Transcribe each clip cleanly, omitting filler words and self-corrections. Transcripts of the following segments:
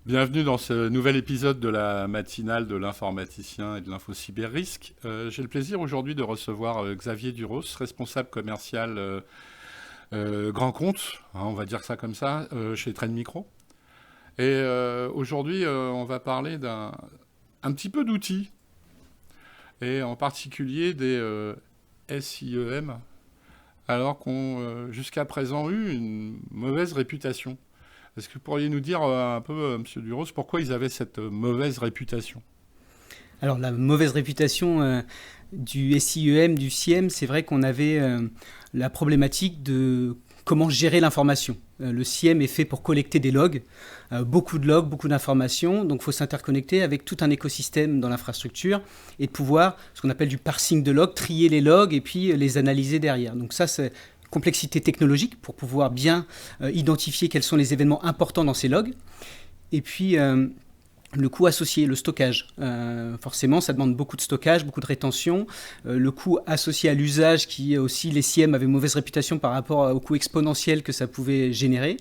Bienvenue dans ce nouvel épisode de la matinale de l'informaticien et de l'info cyber-risque. J'ai le plaisir aujourd'hui de recevoir Xavier Duros, responsable commercial grand compte, hein, on va dire ça comme ça, chez Trend Micro. Et aujourd'hui, on va parler un petit peu d'outils, et en particulier des SIEM, alors qu'ont jusqu'à présent eu une mauvaise réputation. Est-ce que vous pourriez nous dire un peu, Monsieur Duros, pourquoi ils avaient cette mauvaise réputation? Alors la mauvaise réputation du SIEM, du SIEM, c'est vrai qu'on avait la problématique de comment gérer l'information. Le SIEM est fait pour collecter des logs, beaucoup de logs, beaucoup d'informations, donc il faut s'interconnecter avec tout un écosystème dans l'infrastructure et de pouvoir, ce qu'on appelle du parsing de logs, trier les logs et puis les analyser derrière. Donc ça c'est complexité technologique pour pouvoir bien identifier quels sont les événements importants dans ces logs. Et puis le coût associé, le stockage. Forcément, ça demande beaucoup de stockage, beaucoup de rétention. Le coût associé à l'usage, qui aussi, les SIEM avaient mauvaise réputation par rapport au coût exponentiel que ça pouvait générer.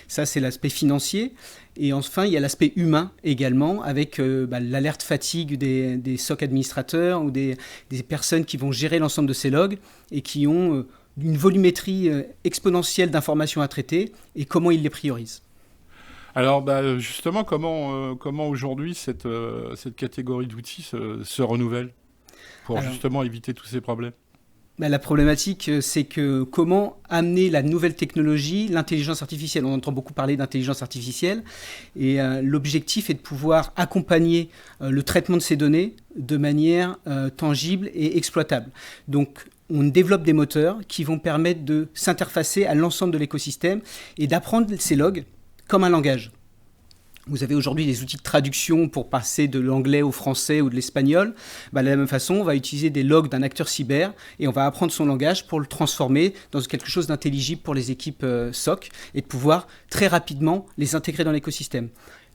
Ça, c'est l'aspect financier. Et enfin, il y a l'aspect humain également, avec l'alerte fatigue des SOC administrateurs ou des personnes qui vont gérer l'ensemble de ces logs et qui ont une volumétrie exponentielle d'informations à traiter et comment ils les priorisent. Alors, justement, comment aujourd'hui cette catégorie d'outils se renouvelle pour Alors, justement éviter tous ces problèmes? la problématique, c'est que comment amener la nouvelle technologie, l'intelligence artificielle. On entend beaucoup parler d'intelligence artificielle et l'objectif est de pouvoir accompagner le traitement de ces données de manière tangible et exploitable. Donc, on développe des moteurs qui vont permettre de s'interfacer à l'ensemble de l'écosystème et d'apprendre ces logs comme un langage. Vous avez aujourd'hui des outils de traduction pour passer de l'anglais au français ou de l'espagnol. De la même façon, on va utiliser des logs d'un acteur cyber et on va apprendre son langage pour le transformer dans quelque chose d'intelligible pour les équipes SOC et de pouvoir très rapidement les intégrer dans l'écosystème.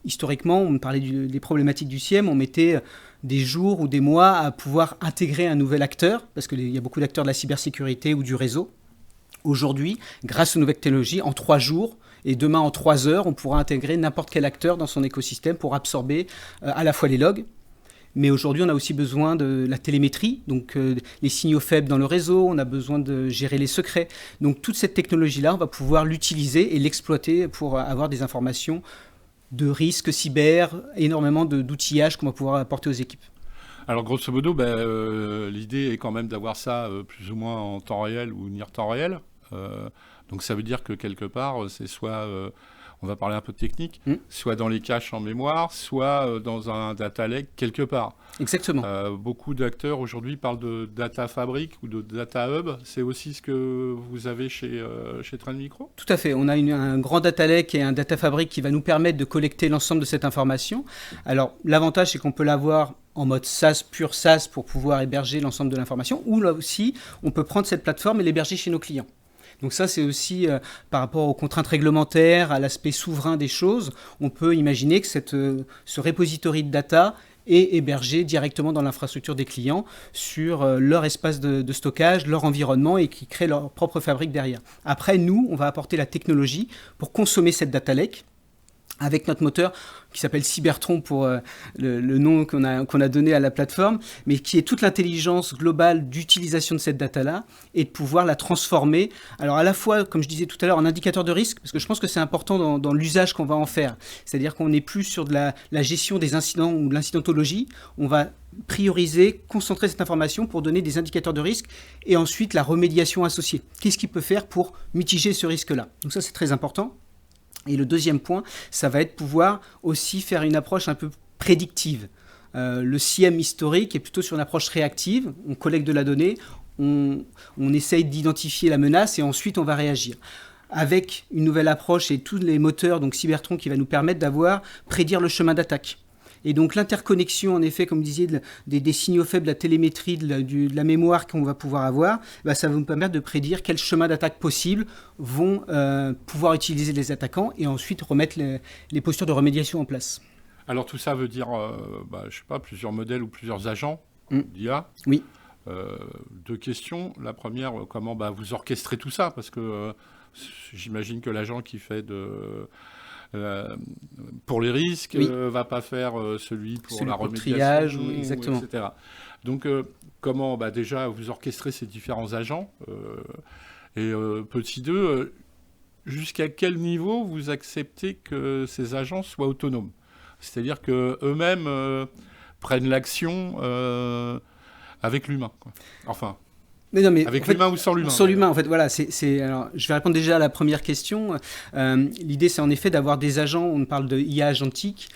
Historiquement, on parlait des problématiques du SIEM, on mettait des jours ou des mois à pouvoir intégrer un nouvel acteur, parce qu'il y a beaucoup d'acteurs de la cybersécurité ou du réseau. Aujourd'hui, grâce aux nouvelles technologies, en 3 jours, et demain, en 3 heures, on pourra intégrer n'importe quel acteur dans son écosystème pour absorber à la fois les logs. Mais aujourd'hui, on a aussi besoin de la télémétrie, donc les signaux faibles dans le réseau, on a besoin de gérer les secrets. Donc toute cette technologie-là, on va pouvoir l'utiliser et l'exploiter pour avoir des informations de risques cyber, énormément d'outillage qu'on va pouvoir apporter aux équipes. Alors, grosso modo, l'idée est quand même d'avoir ça plus ou moins en temps réel ou near temps réel. Donc ça veut dire que quelque part, c'est soit, on va parler un peu de technique, soit dans les caches en mémoire, soit dans un data lake quelque part. Exactement. Beaucoup d'acteurs aujourd'hui parlent de data fabric ou de data hub. C'est aussi ce que vous avez chez Trend Micro? Tout à fait. On a un grand data lake et un data fabric qui va nous permettre de collecter l'ensemble de cette information. Alors, l'avantage, c'est qu'on peut l'avoir en mode SaaS, pur SaaS, pour pouvoir héberger l'ensemble de l'information. Ou là aussi, on peut prendre cette plateforme et l'héberger chez nos clients. Donc ça, c'est aussi par rapport aux contraintes réglementaires, à l'aspect souverain des choses, on peut imaginer que ce repository de data est hébergé directement dans l'infrastructure des clients sur leur espace de stockage, leur environnement et qui crée leur propre fabrique derrière. Après, nous, on va apporter la technologie pour consommer cette data lake avec notre moteur qui s'appelle Cybertron pour le nom qu'on a donné à la plateforme, mais qui est toute l'intelligence globale d'utilisation de cette data-là et de pouvoir la transformer, alors à la fois, comme je disais tout à l'heure, en indicateur de risque, parce que je pense que c'est important dans l'usage qu'on va en faire. C'est-à-dire qu'on n'est plus sur de la gestion des incidents ou de l'incidentologie, on va prioriser, concentrer cette information pour donner des indicateurs de risque et ensuite la remédiation associée. Qu'est-ce qu'il peut faire pour mitiger ce risque-là? Donc ça, c'est très important. Et le deuxième point, ça va être pouvoir aussi faire une approche un peu prédictive. Le SIEM historique est plutôt sur une approche réactive. On collecte de la donnée, on essaye d'identifier la menace et ensuite on va réagir. Avec une nouvelle approche et tous les moteurs, donc Cybertron, qui va nous permettre prédire le chemin d'attaque. Et donc l'interconnexion, en effet, comme vous disiez, des signaux faibles, de la télémétrie, de la mémoire qu'on va pouvoir avoir, ça va nous permettre de prédire quels chemins d'attaque possibles vont pouvoir utiliser les attaquants et ensuite remettre les postures de remédiation en place. Alors tout ça veut dire, je sais pas, plusieurs modèles ou plusieurs agents d'IA. Oui. 2 questions. La première, comment vous orchestrez tout ça? Parce que j'imagine que l'agent qui fait pour les risques, Oui. va pas faire celui pour Celui la pour le remédiation, triage, exactement. etc. Donc, comment déjà vous orchestrez ces différents agents et petit 2, jusqu'à quel niveau vous acceptez que ces agents soient autonomes? C'est-à-dire qu'eux-mêmes prennent l'action avec l'humain, quoi. Enfin, Mais non, mais avec en fait, l'humain ou sans l'humain. sans l'humain, en fait, voilà. Alors, je vais répondre déjà à la première question. L'idée, c'est en effet d'avoir des agents. On parle de IA agentique.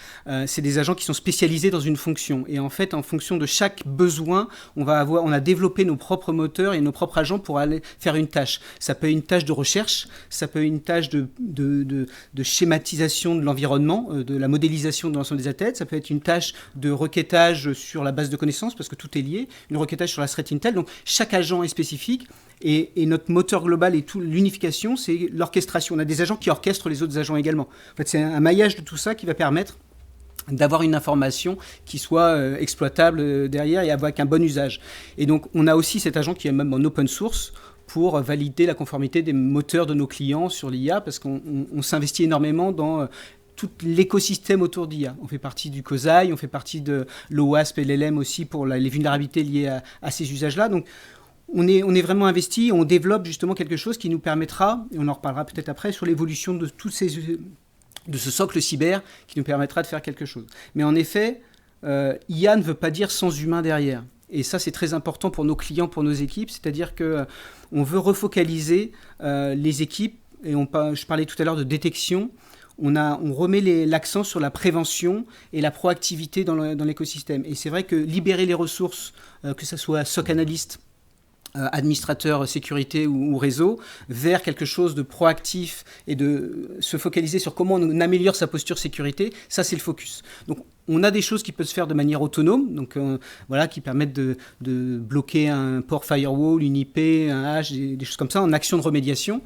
C'est des agents qui sont spécialisés dans une fonction. Et en fait, en fonction de chaque besoin, on a développé nos propres moteurs et nos propres agents pour aller faire une tâche. Ça peut être une tâche de recherche, ça peut être une tâche de schématisation de l'environnement, de la modélisation de l'ensemble des athlètes. Ça peut être une tâche de requêtage sur la base de connaissances, parce que tout est lié. Une requêtage sur la threat intel. Donc, chaque agent est spécifique et notre moteur global et tout l'unification, c'est l'orchestration. On a des agents qui orchestrent les autres agents également. En fait, c'est un maillage de tout ça qui va permettre d'avoir une information qui soit exploitable derrière et avec un bon usage. Et donc, on a aussi cet agent qui est même en open source pour valider la conformité des moteurs de nos clients sur l'IA, parce qu'on s'investit énormément dans tout l'écosystème autour d'IA. On fait partie du COSAI, on fait partie de l'OWASP et l'LM aussi pour les vulnérabilités liées à ces usages-là. Donc, on est vraiment investi, on développe justement quelque chose qui nous permettra, et on en reparlera peut-être après, sur l'évolution de ce socle cyber qui nous permettra de faire quelque chose. Mais en effet, IA ne veut pas dire sans humain derrière. Et ça, c'est très important pour nos clients, pour nos équipes. C'est-à-dire qu'on veut refocaliser les équipes. Et je parlais tout à l'heure de détection. On remet l'accent sur la prévention et la proactivité dans l'écosystème. Et c'est vrai que libérer les ressources, que ce soit SOC analyste, administrateur sécurité ou réseau, vers quelque chose de proactif et de se focaliser sur comment on améliore sa posture sécurité, ça c'est le focus. Donc on a des choses qui peuvent se faire de manière autonome, donc qui permettent de bloquer un port firewall, une IP, un hash, des choses comme ça en action de remédiation,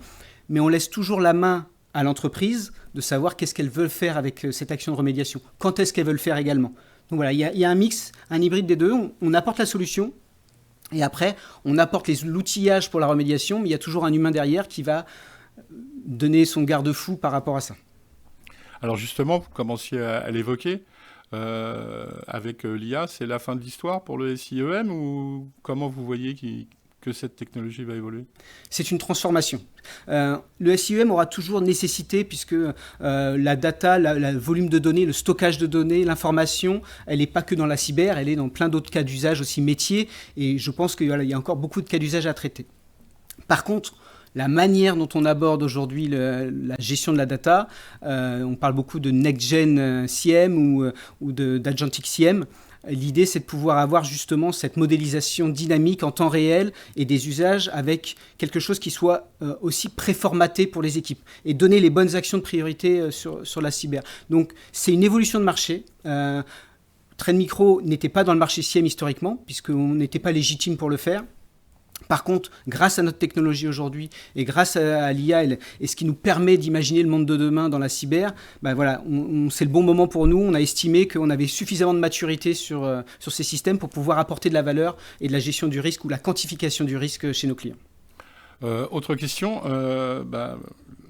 mais on laisse toujours la main à l'entreprise de savoir qu'est-ce qu'elle veut faire avec cette action de remédiation, quand est-ce qu'elle veut le faire également. Donc voilà, il y a un mix, un hybride des deux, on apporte la solution. Et après, on apporte l'outillage pour la remédiation, mais il y a toujours un humain derrière qui va donner son garde-fou par rapport à ça. Alors justement, vous commenciez à l'évoquer, avec l'IA, c'est la fin de l'histoire pour le SIEM ou comment vous voyez que cette technologie va évoluer? C'est une transformation. Le SIEM aura toujours nécessité, puisque la data, le volume de données, le stockage de données, l'information, elle n'est pas que dans la cyber, elle est dans plein d'autres cas d'usage aussi métiers, et je pense qu'il y a encore beaucoup de cas d'usage à traiter. Par contre, la manière dont on aborde aujourd'hui la gestion de la data, on parle beaucoup de next-gen SIEM ou d'agentic SIEM. L'idée, c'est de pouvoir avoir justement cette modélisation dynamique en temps réel et des usages avec quelque chose qui soit aussi préformaté pour les équipes et donner les bonnes actions de priorité sur la cyber. Donc, c'est une évolution de marché. Trend Micro n'était pas dans le marché SIEM historiquement, puisqu'on n'était pas légitime pour le faire. Par contre, grâce à notre technologie aujourd'hui et grâce à l'IA et ce qui nous permet d'imaginer le monde de demain dans la cyber, c'est le bon moment pour nous. On a estimé qu'on avait suffisamment de maturité sur ces systèmes pour pouvoir apporter de la valeur et de la gestion du risque ou la quantification du risque chez nos clients. Autre question,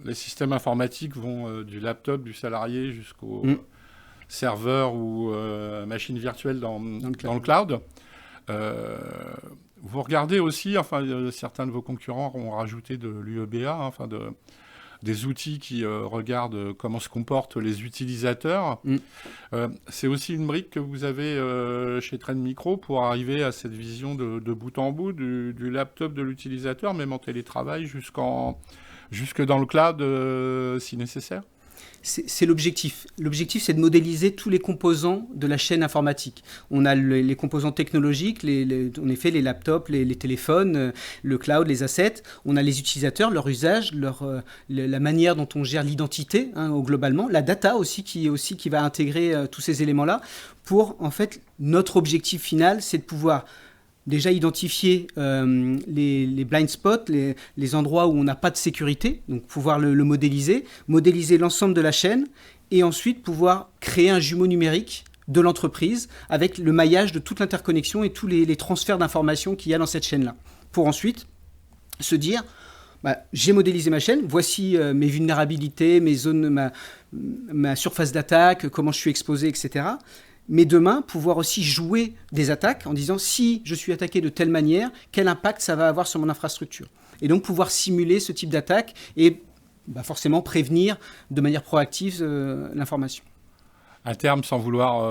les systèmes informatiques vont du laptop du salarié jusqu'au serveur ou machine virtuelle dans le cloud. Vous regardez aussi, certains de vos concurrents ont rajouté de l'UEBA, des outils qui regardent comment se comportent les utilisateurs. C'est aussi une brique que vous avez chez Trend Micro pour arriver à cette vision de bout en bout du laptop de l'utilisateur, même en télétravail, jusque dans le cloud si nécessaire. C'est l'objectif. L'objectif, c'est de modéliser tous les composants de la chaîne informatique. On a les composants technologiques, en effet, les laptops, les téléphones, le cloud, les assets. On a les utilisateurs, leur usage, la manière dont on gère l'identité, globalement. La data aussi qui va intégrer tous ces éléments-là. Pour, en fait, notre objectif final, c'est de pouvoir déjà identifier les blind spots, les endroits où on n'a pas de sécurité, donc pouvoir le modéliser l'ensemble de la chaîne et ensuite pouvoir créer un jumeau numérique de l'entreprise avec le maillage de toute l'interconnexion et tous les transferts d'informations qu'il y a dans cette chaîne-là. Pour ensuite se dire, J'ai modélisé ma chaîne, voici mes vulnérabilités, mes zones, ma surface d'attaque, comment je suis exposé, etc. Mais demain, pouvoir aussi jouer des attaques en disant si je suis attaqué de telle manière, quel impact ça va avoir sur mon infrastructure. Et donc pouvoir simuler ce type d'attaque et forcément prévenir de manière proactive l'information. À terme, sans vouloir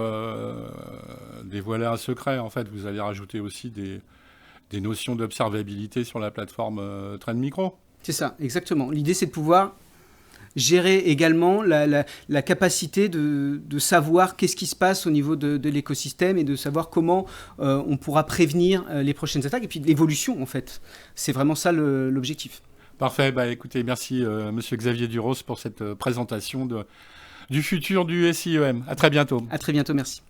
dévoiler un secret, en fait, vous allez rajouter aussi des notions d'observabilité sur la plateforme Trend Micro. C'est ça, exactement. L'idée, c'est de pouvoir gérer également la capacité de savoir qu'est-ce qui se passe au niveau de l'écosystème et de savoir comment on pourra prévenir les prochaines attaques et puis l'évolution, en fait. C'est vraiment ça l'objectif. Parfait. Écoutez, merci Monsieur Xavier Duros pour cette présentation du futur du SIEM. À très bientôt. À très bientôt, merci.